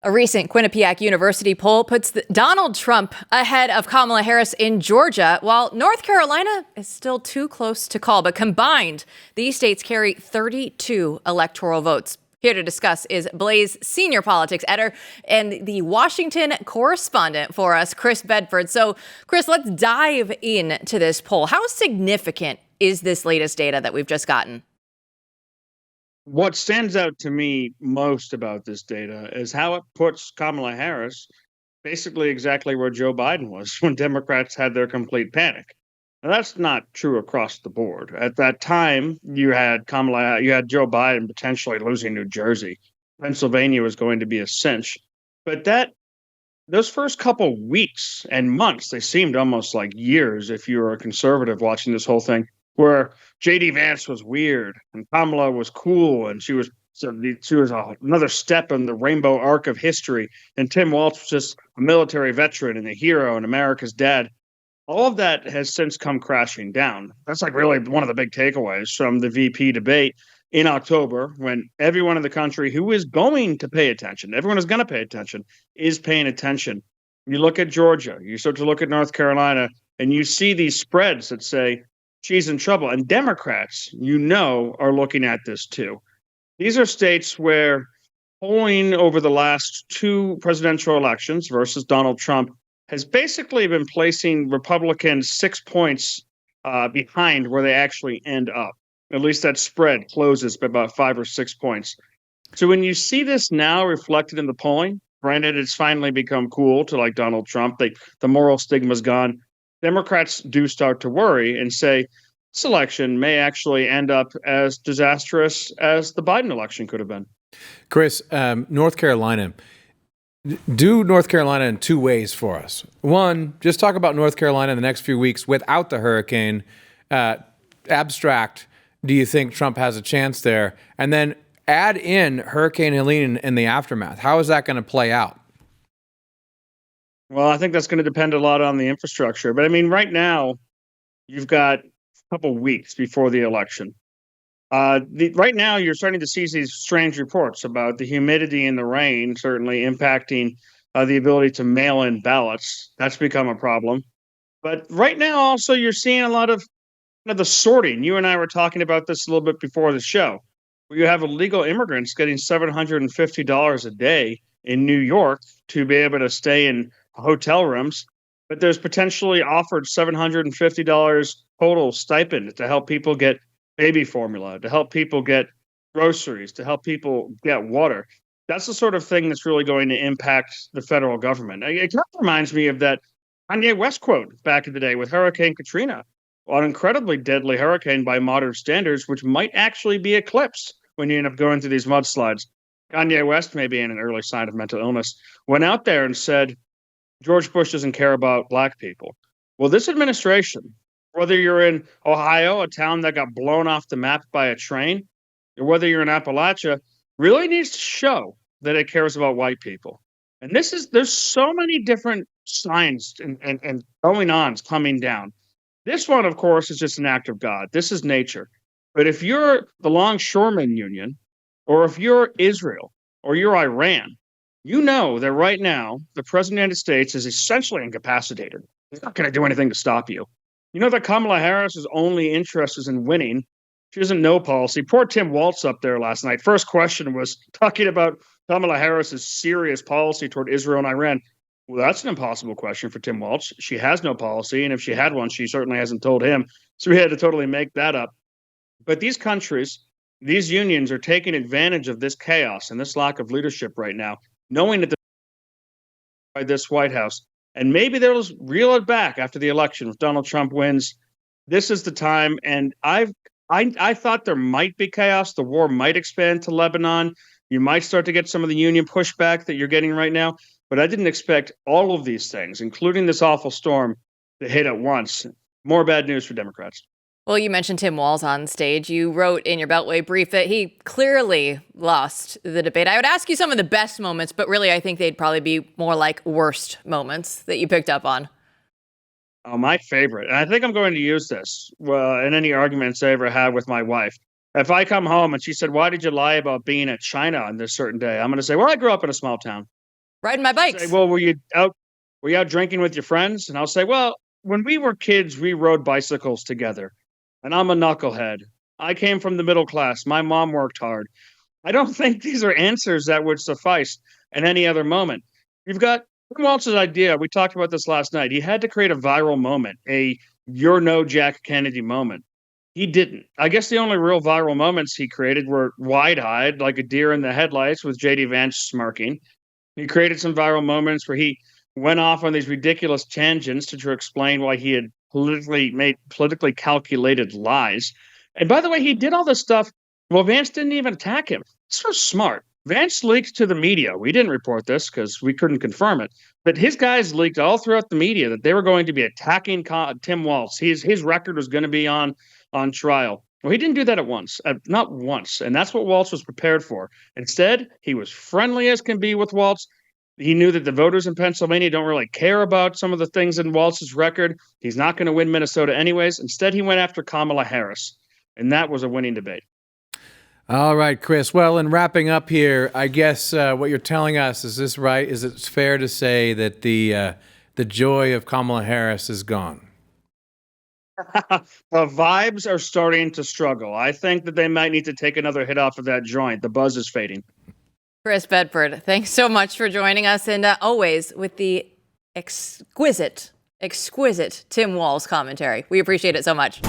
A recent Quinnipiac University poll puts Donald Trump ahead of Kamala Harris in Georgia, while North Carolina is still too close to call. But combined, these states carry 32 electoral votes. Here to discuss is Blaze senior politics editor and the Washington correspondent for us, Chris Bedford. So, Chris, let's dive into this poll. How significant is this latest data that we've just gotten? What stands out to me most about this data is how it puts Kamala Harris basically exactly where Joe Biden was when Democrats had their complete panic. Now, that's not true across the board. At that time, you had Joe Biden potentially losing New Jersey. Pennsylvania was going to be a cinch. But those first couple weeks and months, they seemed almost like years if you were a conservative watching this whole thing, where J.D. Vance was weird and Kamala was cool and she was another step in the rainbow arc of history. And Tim Walz was just a military veteran and a hero and America's dad. All of that has since come crashing down. That's like really one of the big takeaways from the VP debate in October, when everyone in the country who is going to pay attention, everyone is going to pay attention, is paying attention. You look at Georgia, you start to look at North Carolina, and you see these spreads that say she's in trouble. And Democrats, are looking at this too. These are states where polling over the last two presidential elections versus Donald Trump has basically been placing Republicans 6 points behind where they actually end up. At least that spread closes by about 5 or 6 points. So when you see this now reflected in the polling, granted, it's finally become cool to like Donald Trump. The moral stigma's gone. Democrats do start to worry and say this election may actually end up as disastrous as the Biden election could have been. Chris, North Carolina. Do North Carolina in two ways for us. One, just talk about North Carolina in the next few weeks without the hurricane. Abstract, do you think Trump has a chance there? And then add in Hurricane Helene in the aftermath. How is that going to play out? Well, I think that's going to depend a lot on the infrastructure. But I mean, right now, you've got a couple weeks before the election. Right now, you're starting to see these strange reports about the humidity and the rain certainly impacting the ability to mail in ballots. That's become a problem. But right now, also, you're seeing a lot of the sorting. You and I were talking about this a little bit before the show, where you have illegal immigrants getting $750 a day in New York to be able to stay in hotel rooms. But there's potentially offered $750 total stipend to help people get baby formula, to help people get groceries, to help people get water. That's the sort of thing that's really going to impact the federal government. It kind of reminds me of that Kanye West quote back in the day with Hurricane Katrina, an incredibly deadly hurricane by modern standards, which might actually be eclipsed when you end up going through these mudslides. Kanye West, maybe in an early sign of mental illness, went out there and said, George Bush doesn't care about black people. Well, this administration, whether you're in Ohio, a town that got blown off the map by a train, or whether you're in Appalachia, really needs to show that it cares about white people. And there's so many different signs and going-ons coming down. This one, of course, is just an act of God. This is nature. But if you're the Longshoremen Union, or if you're Israel, or you're Iran, you know that right now, the President of the United States is essentially incapacitated. He's not going to do anything to stop you. You know that Kamala Harris's only interest is in winning. She doesn't know policy. Poor Tim Walz up there last night. First question was talking about Kamala Harris's serious policy toward Israel and Iran. Well, that's an impossible question for Tim Walz. She has no policy, and if she had one, she certainly hasn't told him. So we had to totally make that up. But these countries, these unions are taking advantage of this chaos and this lack of leadership right now, knowing that by this White House. And maybe they'll reel it back after the election if Donald Trump wins. This is the time. And I thought there might be chaos. The war might expand to Lebanon. You might start to get some of the union pushback that you're getting right now. But I didn't expect all of these things, including this awful storm, to hit at once. More bad news for Democrats. Well, you mentioned Tim Walz on stage. You wrote in your Beltway brief that he clearly lost the debate. I would ask you some of the best moments, but really I think they'd probably be more like worst moments that you picked up on. Oh, my favorite. And I think I'm going to use this in any arguments I ever have with my wife. If I come home and she said, why did you lie about being at China on this certain day? I'm going to say, well, I grew up in a small town. Riding my bikes. Say, well, were you out drinking with your friends? And I'll say, well, when we were kids, we rode bicycles together. And I'm a knucklehead. I came from the middle class. My mom worked hard. I don't think these are answers that would suffice in any other moment. You've got Tim Walz's idea. We talked about this last night. He had to create a viral moment, a "you're no Jack Kennedy" moment. He didn't. I guess the only real viral moments he created were wide-eyed, like a deer in the headlights with J.D. Vance smirking. He created some viral moments where he went off on these ridiculous tangents to explain why he had politically calculated lies. And by the way, he did all this stuff. Well, Vance didn't even attack him. This was smart. Vance leaked to the media. We didn't report this because we couldn't confirm it. But his guys leaked all throughout the media that they were going to be attacking Tim Walz. His record was going to be on trial. Well, he didn't do that not once. And that's what Walz was prepared for. Instead, he was friendly as can be with Walz. He knew that the voters in Pennsylvania don't really care about some of the things in Walz's record. He's not going to win Minnesota anyways. Instead, he went after Kamala Harris. And that was a winning debate. All right, Chris. Well, in wrapping up here, I guess what you're telling us, is this right? Is it fair to say that the joy of Kamala Harris is gone? The vibes are starting to struggle. I think that they might need to take another hit off of that joint. The buzz is fading. Chris Bedford, thanks so much for joining us, and always with the exquisite Tim Walz commentary. We appreciate it so much.